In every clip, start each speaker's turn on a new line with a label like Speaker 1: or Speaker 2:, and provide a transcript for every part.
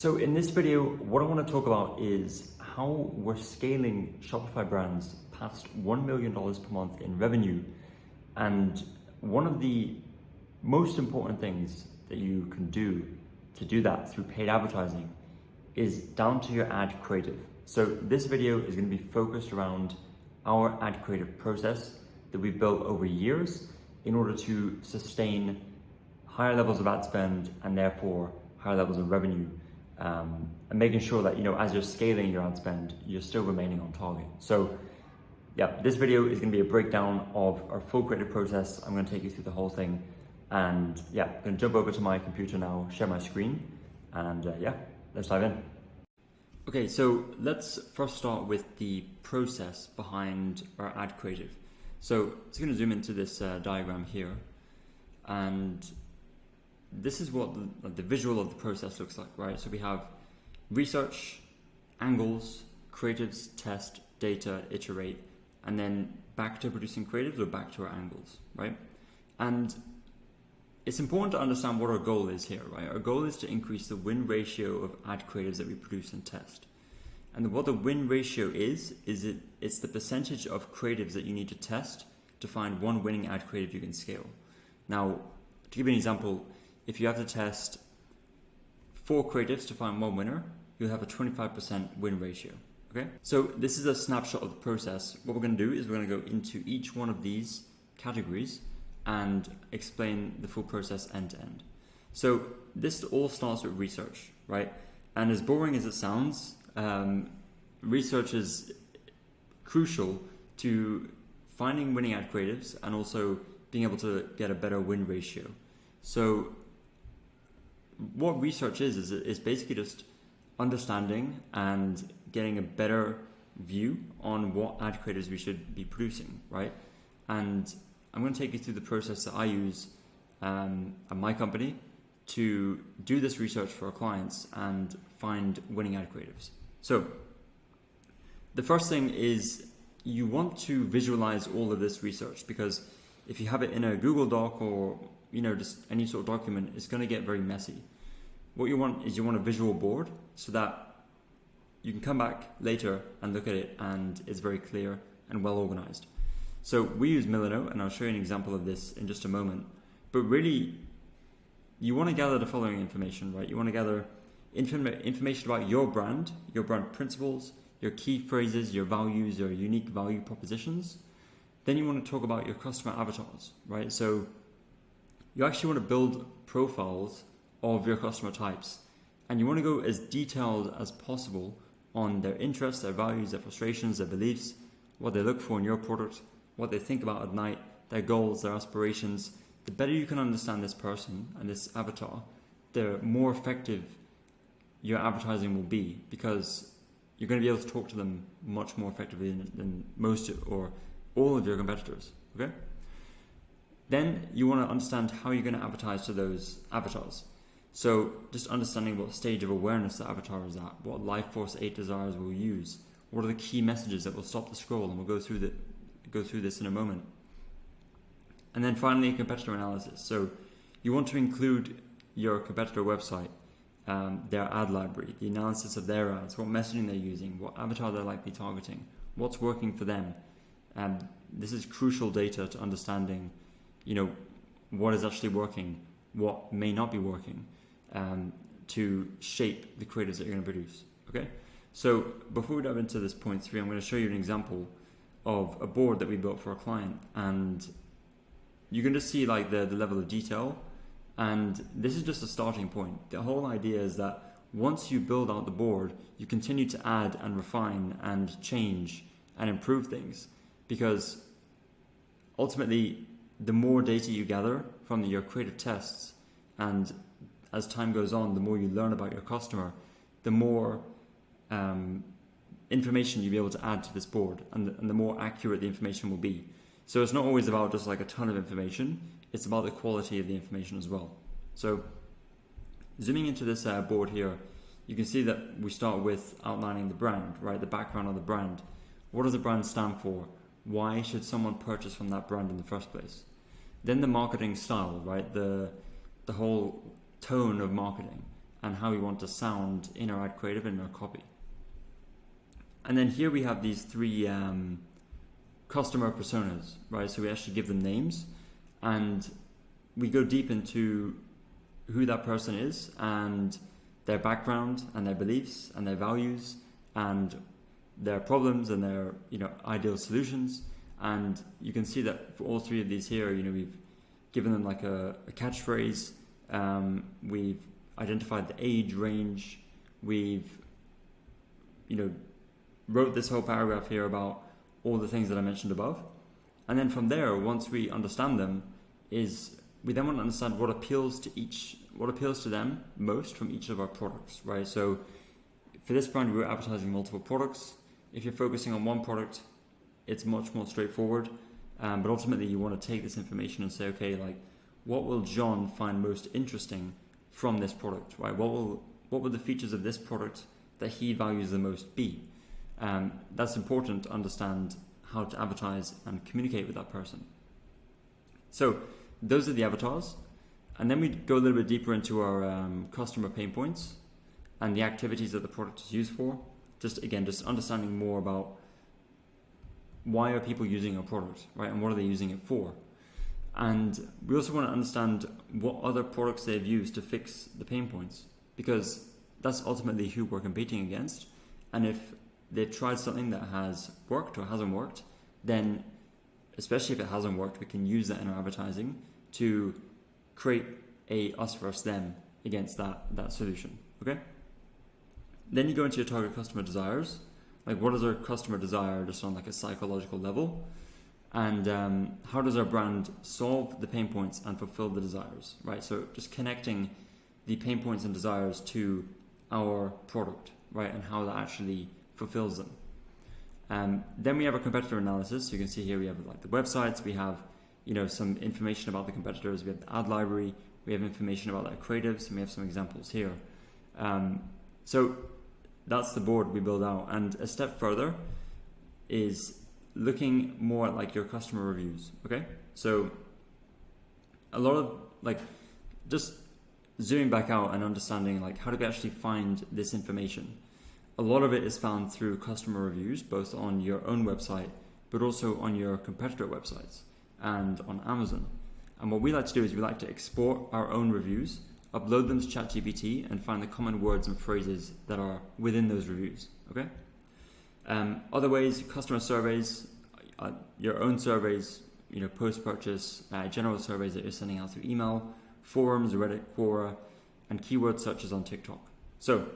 Speaker 1: So in this video, what I want to talk about is how we're scaling Shopify brands past $1 million per month in revenue. And one of the most important things that you can do to do that through paid advertising is down to your ad creative. So this video is going to be focused around our ad creative process that we built over years in order to sustain higher levels of ad spend and therefore higher levels of revenue. And making sure that, as you're scaling your ad spend, you're still remaining on target. So yeah, this video is going to be a breakdown of our full creative process. I'm going to take you through the whole thing. And yeah, I'm going to jump over to my computer now, share my screen, and let's dive in. Okay, so let's first start with the process behind our ad creative. So it's going to zoom into this diagram here. And this is what the visual of the process looks like, right? So we have research, angles, creatives, test, data, iterate, and then back to producing creatives or back to our angles, right? And it's important to understand what our goal is here, right? Our goal is to increase the win ratio of ad creatives that we produce and test. And what the win ratio is it's the percentage of creatives that you need to test to find one winning ad creative you can scale. Now, to give you an example, if you have to test 4 creatives to find one winner, you'll have a 25% win ratio, okay? So this is a snapshot of the process. What we're gonna do is we're gonna go into each one of these categories and explain the full process end to end. So this all starts with research, right? And as boring as it sounds, research is crucial to finding winning ad creatives and also being able to get a better win ratio. So what research is basically just understanding and getting a better view on what ad creatives we should be producing, right? And I'm going to take you through the process that I use at my company to do this research for our clients and find winning ad creatives. So the first thing is you want to visualize all of this research, because if you have it in a Google Doc or just any sort of document, it's going to get very messy. What you want is a visual board so that you can come back later and look at it and it's very clear and well organized. So we use Milano, and I'll show you an example of this in just a moment. But really, you want to gather the following information, right? You want to gather information about your brand principles, your key phrases, your values, your unique value propositions. Then you want to talk about your customer avatars, right? So you actually want to build profiles of your customer types, and you want to go as detailed as possible on their interests, their values, their frustrations, their beliefs, what they look for in your product, what they think about at night, their goals, their aspirations. The better you can understand this person and this avatar, the more effective your advertising will be, because you're going to be able to talk to them much more effectively than most or all of your competitors, okay? Then you want to understand how you're going to advertise to those avatars. So just understanding what stage of awareness the avatar is at, what life force 8 desires will use, what are the key messages that will stop the scroll, and we'll go through this in a moment. And then finally, competitor analysis. So you want to include your competitor website, their ad library, the analysis of their ads, what messaging they're using, what avatar they're likely targeting, what's working for them. This is crucial data to understanding, what is actually working, what may not be working, to shape the creatives that you're going to produce. Okay, so before we dive into this point 3, I'm going to show you an example of a board that we built for a client, and you can just see like the level of detail. And this is just a starting point. The whole idea is that once you build out the board, you continue to add and refine and change and improve things, because ultimately the more data you gather from your creative tests, and as time goes on, the more you learn about your customer, the more information you'll be able to add to this board, and the more accurate the information will be. So it's not always about just like a ton of information, it's about the quality of the information as well. So zooming into this board here, you can see that we start with outlining the brand, right? The background of the brand. What does the brand stand for? Why should someone purchase from that brand in the first place? Then the marketing style, right? The whole tone of marketing. and how we want to sound in our ad creative and in our copy. And then here we have these three customer personas, right? So we actually give them names, and we go deep into who that person is and their background and their beliefs and their values and their problems and their ideal solutions. And you can see that for all three of these here, we've given them like a catchphrase. We've identified the age range. We've wrote this whole paragraph here about all the things that I mentioned above. And then from there, once we understand them, we then want to understand what appeals to them most from each of our products, right? So for this brand, we're advertising multiple products. If you're focusing on one product, it's much more straightforward. But ultimately, you want to take this information and say, okay, like, what will John find most interesting from this product, right? What will the features of this product that he values the most be? That's important to understand how to advertise and communicate with that person. So those are the avatars. And then we go a little bit deeper into our customer pain points and the activities that the product is used for. Just understanding more about why are people using our product, right? And what are they using it for? And we also want to understand what other products they've used to fix the pain points, because that's ultimately who we're competing against. And if they've tried something that has worked or hasn't worked, then especially if it hasn't worked, we can use that in our advertising to create a us versus them against that solution, okay? Then you go into your target customer desires. Like, what does our customer desire just on like a psychological level? And how does our brand solve the pain points and fulfill the desires, right? So just connecting the pain points and desires to our product, right? And how that actually fulfills them. Then we have a competitor analysis. You can see here we have like the websites, we have some information about the competitors, we have the ad library, we have information about their creatives, and we have some examples here. So that's the board we build out. And a step further is looking more at like your customer reviews, okay? So a lot of like just zooming back out and understanding like how do we actually find this information. A lot of it is found through customer reviews, both on your own website, but also on your competitor websites and on Amazon. And what we like to do is we like to export our own reviews, upload them to ChatGPT, and find the common words and phrases that are within those reviews, okay? Other ways, customer surveys, your own surveys, post-purchase, general surveys that you're sending out through email, forums, Reddit, Quora, and keyword searches on TikTok. So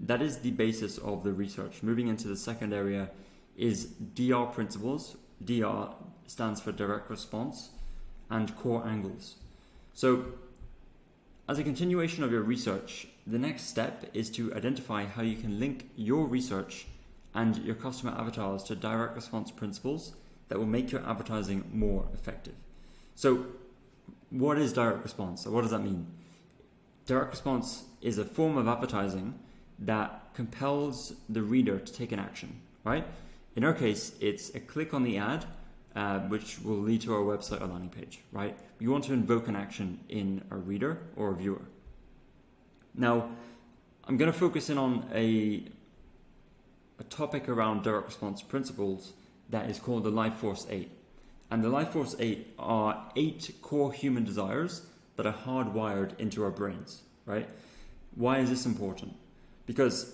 Speaker 1: that is the basis of the research. Moving into the second area is DR principles. DR stands for direct response, and core angles. So as a continuation of your research, the next step is to identify how you can link your research and your customer avatars to direct response principles that will make your advertising more effective. So what is direct response? So what does that mean? Direct response is a form of advertising that compels the reader to take an action, right? In our case, it's a click on the ad, which will lead to our website or landing page, right? You want to invoke an action in a reader or a viewer. Now, I'm going to focus in on a topic around direct response principles that is called the Life Force 8. And the Life Force 8 are 8 core human desires that are hardwired into our brains, right? Why is this important? Because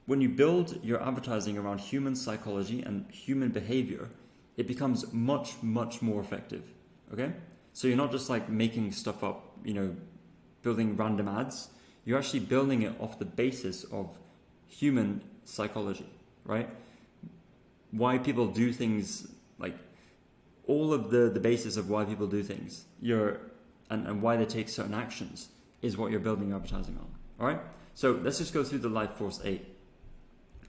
Speaker 1: when you build your advertising around human psychology and human behavior, it becomes much, much more effective, okay? So you're not just like making stuff up, building random ads. You're actually building it off the basis of human psychology, right? Why people do things, like all of the basis of why people do things, and why they take certain actions is what you're building your advertising on, all right? So let's just go through the Life Force 8.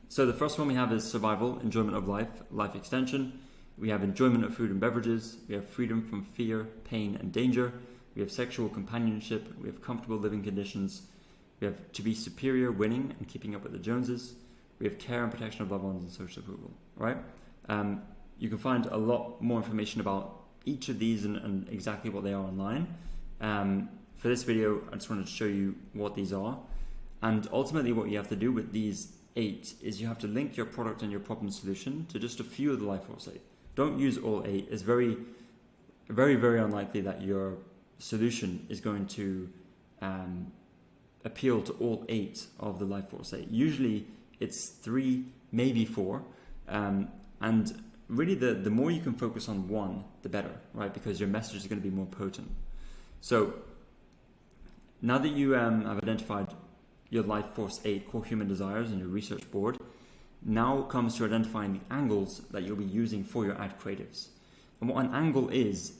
Speaker 1: So the first one we have is survival, enjoyment of life, life extension. We have enjoyment of food and beverages. We have freedom from fear, pain, and danger. We have sexual companionship. We have comfortable living conditions. We have to be superior, winning, and keeping up with the Joneses. We have care and protection of loved ones and social approval, right? You can find a lot more information about each of these and exactly what they are online. for this video, I just wanted to show you what these are. And ultimately what you have to do with these 8 is you have to link your product and your problem solution to just a few of the Life Force 8. Don't use all 8. It's very, very, very unlikely that your solution is going to appeal to all 8 of the Life Force 8. Usually it's 3, maybe 4. And really the more you can focus on one, the better, right? Because your message is going to be more potent. So now that you have identified your Life Force 8 core human desires in your research board, now comes to identifying the angles that you'll be using for your ad creatives. And what an angle is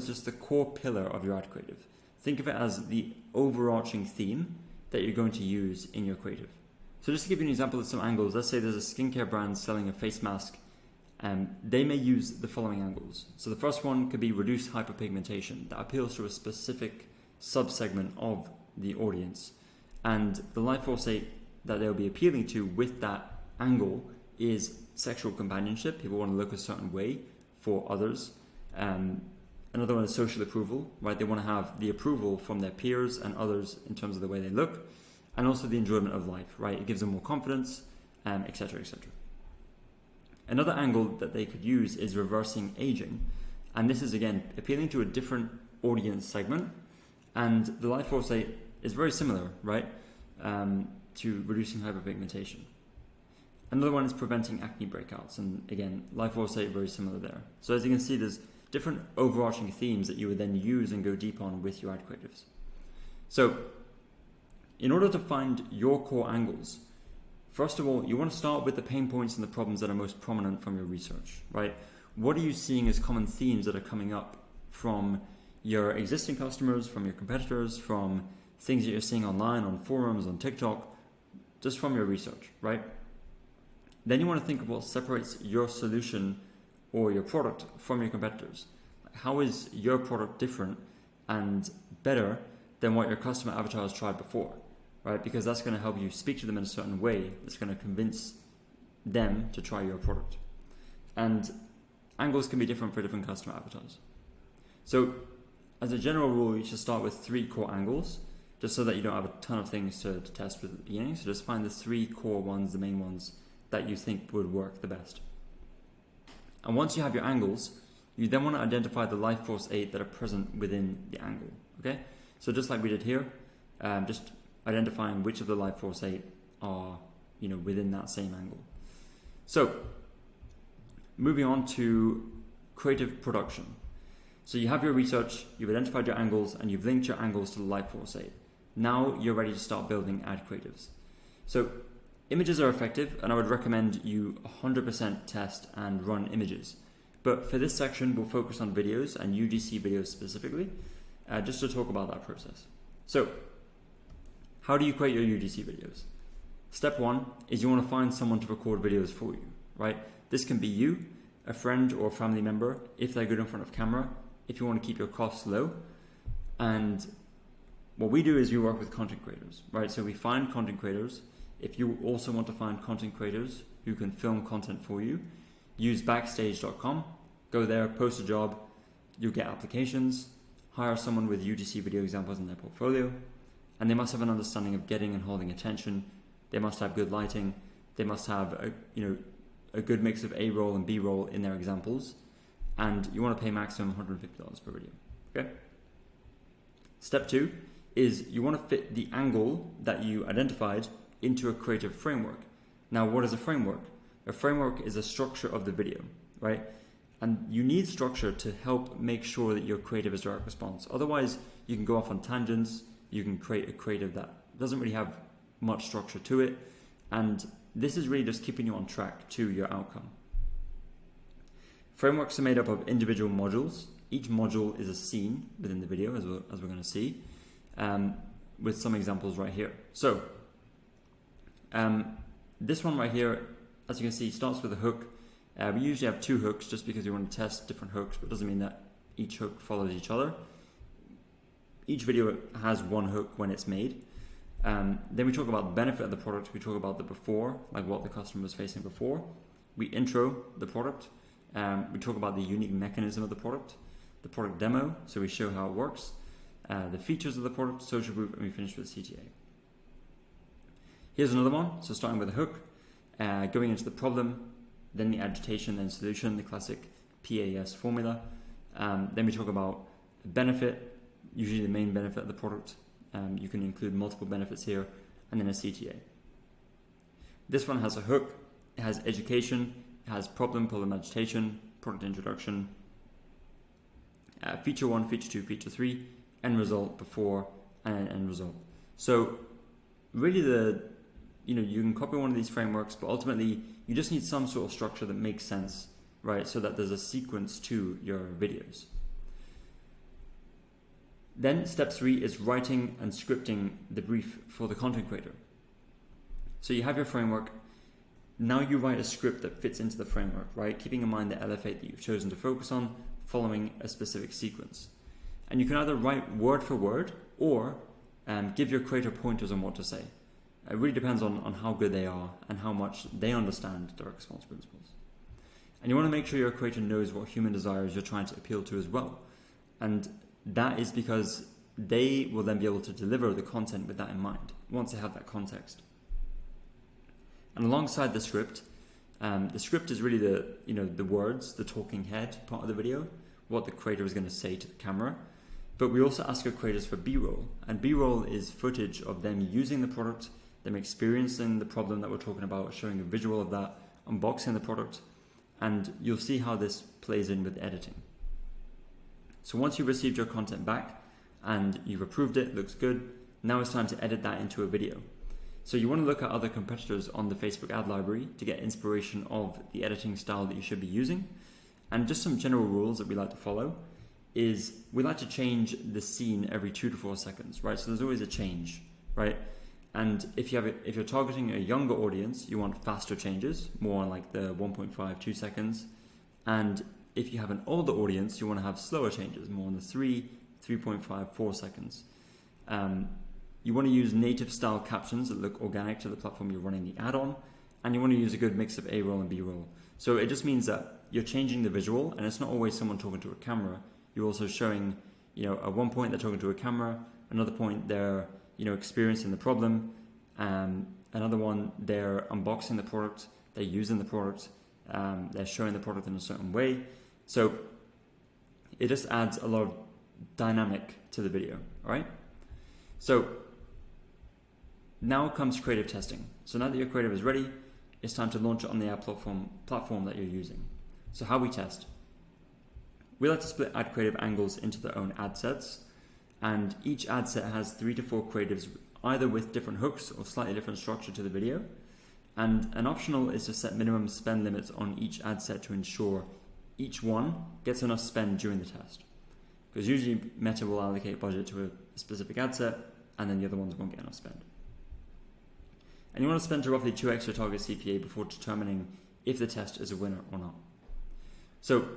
Speaker 1: just the core pillar of your ad creative. Think of it as the overarching theme that you're going to use in your creative. So just to give you an example of some angles, let's say there's a skincare brand selling a face mask. They may use the following angles. So the first one could be reduce hyperpigmentation. That appeals to a specific subsegment of the audience. And the Life Force 8 that they'll be appealing to with that angle is sexual companionship. People want to look a certain way for others. Another one is social approval, right? They want to have the approval from their peers and others in terms of the way they look, and also the enjoyment of life, right? It gives them more confidence, etc., etc. Another angle that they could use is reversing aging. And this is, again, appealing to a different audience segment. And the Life Force 8 is very similar, right, to reducing hyperpigmentation. Another one is preventing acne breakouts. And again, Life Force 8 very similar there. So as you can see, there's different overarching themes that you would then use and go deep on with your ad creatives. So in order to find your core angles, first of all, you want to start with the pain points and the problems that are most prominent from your research, right? What are you seeing as common themes that are coming up from your existing customers, from your competitors, from things that you're seeing online, on forums, on TikTok, just from your research, right? Then you want to think of what separates your solution or your product from your competitors. How is your product different and better than what your customer avatars tried before, right? Because that's going to help you speak to them in a certain way that's going to convince them to try your product. And angles can be different for different customer avatars. So as a general rule, you should start with 3 core angles, just so that you don't have a ton of things to test with at the beginning. So just find the 3 core ones, the main ones that you think would work the best. And once you have your angles, you then want to identify the Life Force 8 that are present within the angle, okay? So just like we did here, just identifying which of the Life Force 8 are, within that same angle. So moving on to creative production. So you have your research, you've identified your angles, and you've linked your angles to the Life Force 8. Now you're ready to start building ad creatives. So images are effective, and I would recommend you 100% test and run images. But for this section, we'll focus on videos and UGC videos specifically, just to talk about that process. So how do you create your UGC videos? Step 1 is you want to find someone to record videos for you, right? This can be you, a friend or a family member, if they're good in front of camera, if you want to keep your costs low. And what we do is we work with content creators, right? So we find content creators. If you also want to find content creators who can film content for you, use backstage.com, go there, post a job, you'll get applications, hire someone with UGC video examples in their portfolio, and they must have an understanding of getting and holding attention. They must have good lighting. They must have a good mix of A-roll and B-roll in their examples, and you want to pay maximum $150 per video, okay? Step 2 is you want to fit the angle that you identified into a creative framework. Now, what is a framework? A framework is a structure of the video, right? And you need structure to help make sure that your creative is direct response. Otherwise, you can go off on tangents. You can create a creative that doesn't really have much structure to it. And this is really just keeping you on track to your outcome. Frameworks are made up of individual modules. Each module is a scene within the video, as we're going to see, with some examples right here. So this one right here, as you can see, starts with a hook. We usually have 2 hooks just because we want to test different hooks, but it doesn't mean that each hook follows each other. Each video has 1 hook when it's made. Then we talk about the benefit of the product. We talk about the before, like what the customer was facing before. We intro the product. We talk about the unique mechanism of the product demo, so we show how it works. the features of the product, social proof, and we finish with CTA. Here's another one. So starting with a hook, going into the problem, then the agitation, then solution, the classic PAS formula. Then we talk about the benefit, usually the main benefit of the product. You can include multiple benefits here, and then a CTA. This one has a hook, it has education, it has problem agitation, product introduction, feature 1, feature 2, feature 3, end result before, and end result. So really you can copy one of these frameworks, but ultimately you just need some sort of structure that makes sense, right? So that there's a sequence to your videos. Then step 3 is writing and scripting the brief for the content creator. So you have your framework. Now you write a script that fits into the framework, right? Keeping in mind the LF8 that you've chosen to focus on, following a specific sequence. And you can either write word for word or give your creator pointers on what to say. It really depends on how good they are and how much they understand direct response principles. And you want to make sure your creator knows what human desires you're trying to appeal to as well. And that is because they will then be able to deliver the content with that in mind, once they have that context. And alongside the script is really the words, the talking head part of the video, what the creator is going to say to the camera. But we also ask our creators for B-roll. And B-roll is footage of them using the product, them experiencing the problem that we're talking about, showing a visual of that, unboxing the product, and you'll see how this plays in with editing. So once you've received your content back and you've approved it, looks good, now it's time to edit that into a video. So you want to look at other competitors on the Facebook ad library to get inspiration of the editing style that you should be using. And just some general rules that we like to follow is we like to change the scene every 2 to 4 seconds, right? So there's always a change, right? And if you're targeting a younger audience, you want faster changes, more on like the 1.5, 2 seconds. And if you have an older audience, you want to have slower changes, more on the 3, 3.5, 4 seconds. You want to use native style captions that look organic to the platform you're running the ad on. And you want to use a good mix of A-roll and B-roll. So it just means that you're changing the visual, and it's not always someone talking to a camera. You're also showing, at one point they're talking to a camera, another point they're, experiencing the problem, another one they're unboxing the product, they're using the product, they're showing the product in a certain way. So it just adds a lot of dynamic to the video, all right? So now comes creative testing. So now that your creative is ready, it's time to launch it on the ad platform that you're using. So how we test. We like to split ad creative angles into their own ad sets, and each ad set has 3 to 4 creatives, either with different hooks or slightly different structure to the video. And an optional is to set minimum spend limits on each ad set to ensure each one gets enough spend during the test. Because usually Meta will allocate budget to a specific ad set, and then the other ones won't get enough spend. And you want to spend to roughly 2x your target CPA before determining if the test is a winner or not. So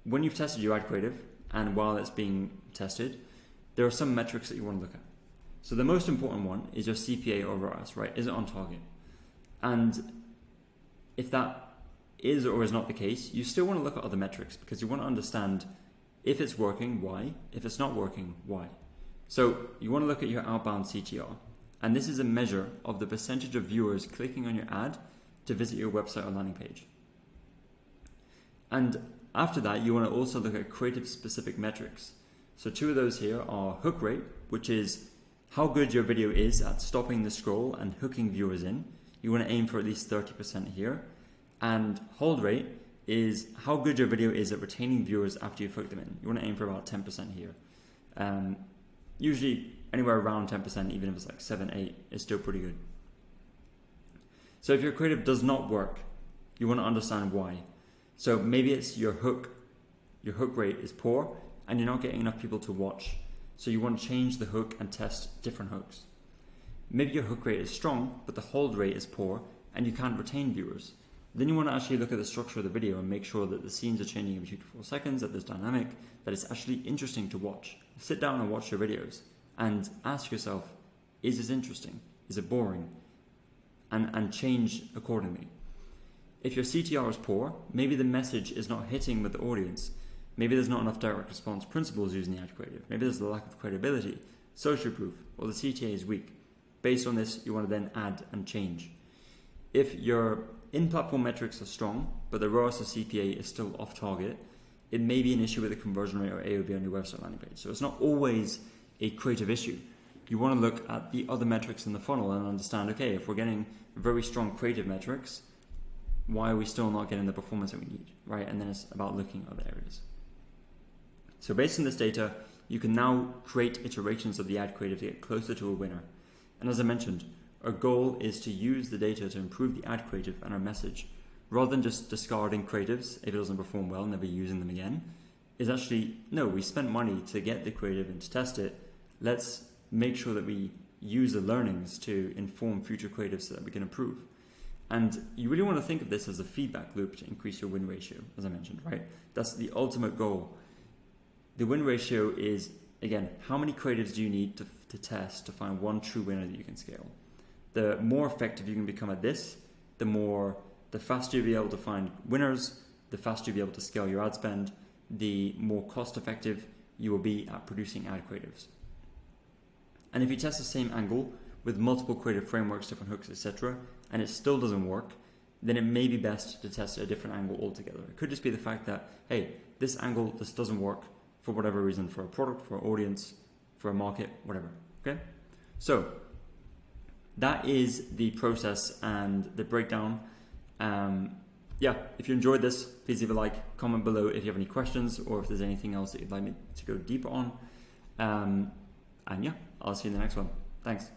Speaker 1: when you've tested your ad creative, and while it's being tested, there are some metrics that you want to look at. So the most important one is your CPA over ROAS, right? Is it on target? And if that is or is not the case, you still want to look at other metrics because you want to understand if it's working, why? If it's not working, why? So you want to look at your outbound CTR. And this is a measure of the percentage of viewers clicking on your ad to visit your website or landing page. And after that, you want to also look at creative specific metrics. So 2 of those here are hook rate, which is how good your video is at stopping the scroll and hooking viewers in. You want to aim for at least 30% here. And hold rate is how good your video is at retaining viewers after you've hooked them in. You want to aim for about 10% here. Usually anywhere around 10%, even if it's like 7, 8, is still pretty good. So if your creative does not work, you want to understand why. So maybe it's your hook rate is poor and you're not getting enough people to watch. So you want to change the hook and test different hooks. Maybe your hook rate is strong, but the hold rate is poor and you can't retain viewers. Then you want to actually look at the structure of the video and make sure that the scenes are changing every 2 to 4 seconds, that there's dynamic, that it's actually interesting to watch. Sit down and watch your videos and ask yourself, is this interesting? Is it boring? And change accordingly. If your CTR is poor, maybe the message is not hitting with the audience. Maybe there's not enough direct response principles using the ad creative. Maybe there's a lack of credibility, social proof, or the CTA is weak. Based on this, you want to then add and change. If your in-platform metrics are strong, but the ROAS or CPA is still off target, it may be an issue with the conversion rate or AOV on your website landing page. So it's not always a creative issue. You want to look at the other metrics in the funnel and understand, okay, if we're getting very strong creative metrics, why are we still not getting the performance that we need, right? And then it's about looking at other areas. So based on this data, you can now create iterations of the ad creative to get closer to a winner. And as I mentioned, our goal is to use the data to improve the ad creative and our message, rather than just discarding creatives if it doesn't perform well, never using them again. Is actually, no, we spent money to get the creative and to test it. Let's make sure that we use the learnings to inform future creatives so that we can improve. And you really want to think of this as a feedback loop to increase your win ratio, as I mentioned, right? That's the ultimate goal. The win ratio is, again, how many creatives do you need to test to find one true winner that you can scale? The more effective you can become at this, the faster you'll be able to find winners, the faster you'll be able to scale your ad spend, the more cost effective you will be at producing ad creatives. And if you test the same angle with multiple creative frameworks, different hooks, etc., and it still doesn't work, then it may be best to test a different angle altogether. It could just be the fact that, hey, this angle just doesn't work for whatever reason, for a product, for an audience, for a market, whatever, okay? So that is the process and the breakdown. If you enjoyed this, please leave a like, comment below if you have any questions or if there's anything else that you'd like me to go deeper on. I'll see you in the next one. Thanks.